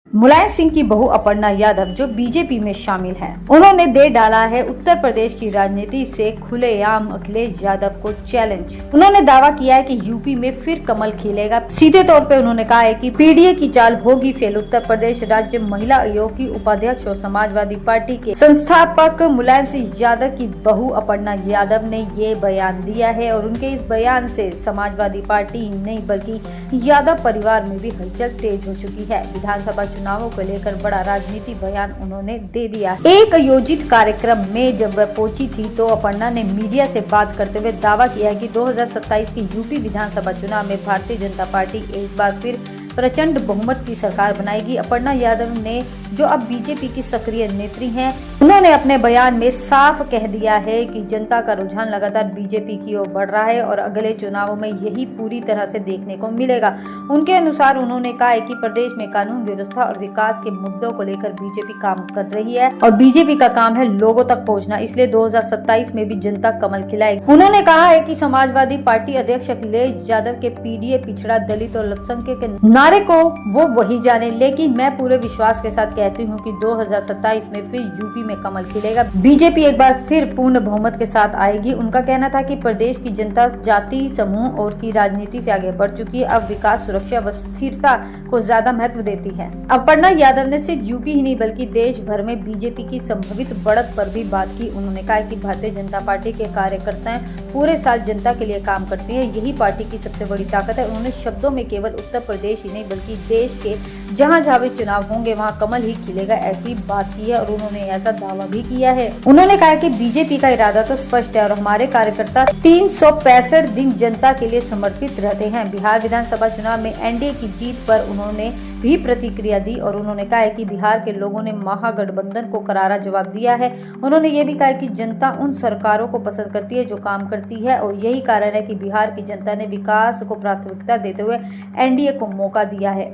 मुलायम सिंह की बहू अपर्णा यादव जो बीजेपी में शामिल हैं, उन्होंने दे डाला है उत्तर प्रदेश की राजनीति से खुलेआम अखिलेश यादव को चैलेंज। उन्होंने दावा किया है कि यूपी में फिर कमल खिलेगा। सीधे तौर पे उन्होंने कहा है कि पीडीए की चाल होगी फेल। उत्तर प्रदेश राज्य महिला आयोग की उपाध्यक्ष और समाजवादी पार्टी के संस्थापक मुलायम सिंह यादव की बहू अपर्णा यादव ने ये बयान दिया है और उनके इस बयान से समाजवादी पार्टी ही नहीं बल्कि यादव परिवार में भी हलचल तेज हो चुकी है। विधानसभा चुनावों को लेकर बड़ा राजनीति बयान उन्होंने दे दिया। एक आयोजित कार्यक्रम में जब वह पहुंची थी तो अपर्णा ने मीडिया से बात करते हुए दावा किया है कि 2027 के यूपी विधानसभा चुनाव में भारतीय जनता पार्टी एक बार फिर प्रचंड बहुमत की सरकार बनाएगी। अपर्णा यादव ने जो अब बीजेपी की सक्रिय नेत्री हैं, उन्होंने अपने बयान में साफ कह दिया है कि जनता का रुझान लगातार बीजेपी की ओर बढ़ रहा है और अगले चुनावों में यही पूरी तरह से देखने को मिलेगा। उनके अनुसार उन्होंने कहा है कि प्रदेश में कानून व्यवस्था और विकास के मुद्दों को लेकर बीजेपी काम कर रही है और बीजेपी का काम है लोगों तक पहुँचना, इसलिए 2027 में भी जनता कमल खिलाएगी। उन्होंने कहा है कि समाजवादी पार्टी अध्यक्ष अखिलेश यादव के पीडीए, पिछड़ा, दलित और अल्पसंख्यक के नारे को वो वही जाने, लेकिन मैं पूरे विश्वास के साथ कहती हूँ कि 2027 में फिर यूपी में कमल खिलेगा। बीजेपी एक बार फिर पूर्ण बहुमत के साथ आएगी। उनका कहना था कि प्रदेश की जनता जाति समूह और की राजनीति से आगे बढ़ चुकी है, अब विकास, सुरक्षा व स्थिरता को ज्यादा महत्व देती है। अपर्णा यादव ने सिर्फ यूपी ही नहीं बल्कि देश भर में बीजेपी की संभावित बढ़त पर भी बात की। उन्होंने कहा कि भारतीय जनता पार्टी के कार्यकर्ताएं पूरे साल जनता के लिए काम करती है, यही पार्टी की सबसे बड़ी ताकत है। उन्होंने शब्दों में केवल उत्तर प्रदेश ही नहीं बल्कि देश के जहां जहां भी चुनाव होंगे वहां कमल ही खिलेगा, ऐसी बात की है और उन्होंने ऐसा दावा भी किया है। उन्होंने कहा कि बीजेपी का इरादा तो स्पष्ट है और हमारे कार्यकर्ता 365 दिन जनता के लिए समर्पित रहते हैं। बिहार विधानसभा चुनाव में एनडीए की जीत पर उन्होंने भी प्रतिक्रिया दी और उन्होंने कहा है कि बिहार के लोगों ने महागठबंधन को करारा जवाब दिया है। उन्होंने ये भी कहा कि जनता उन सरकारों को पसंद करती है जो काम करती है और यही कारण है कि बिहार की जनता ने विकास को प्राथमिकता देते हुए एनडीए को मौका दिया है।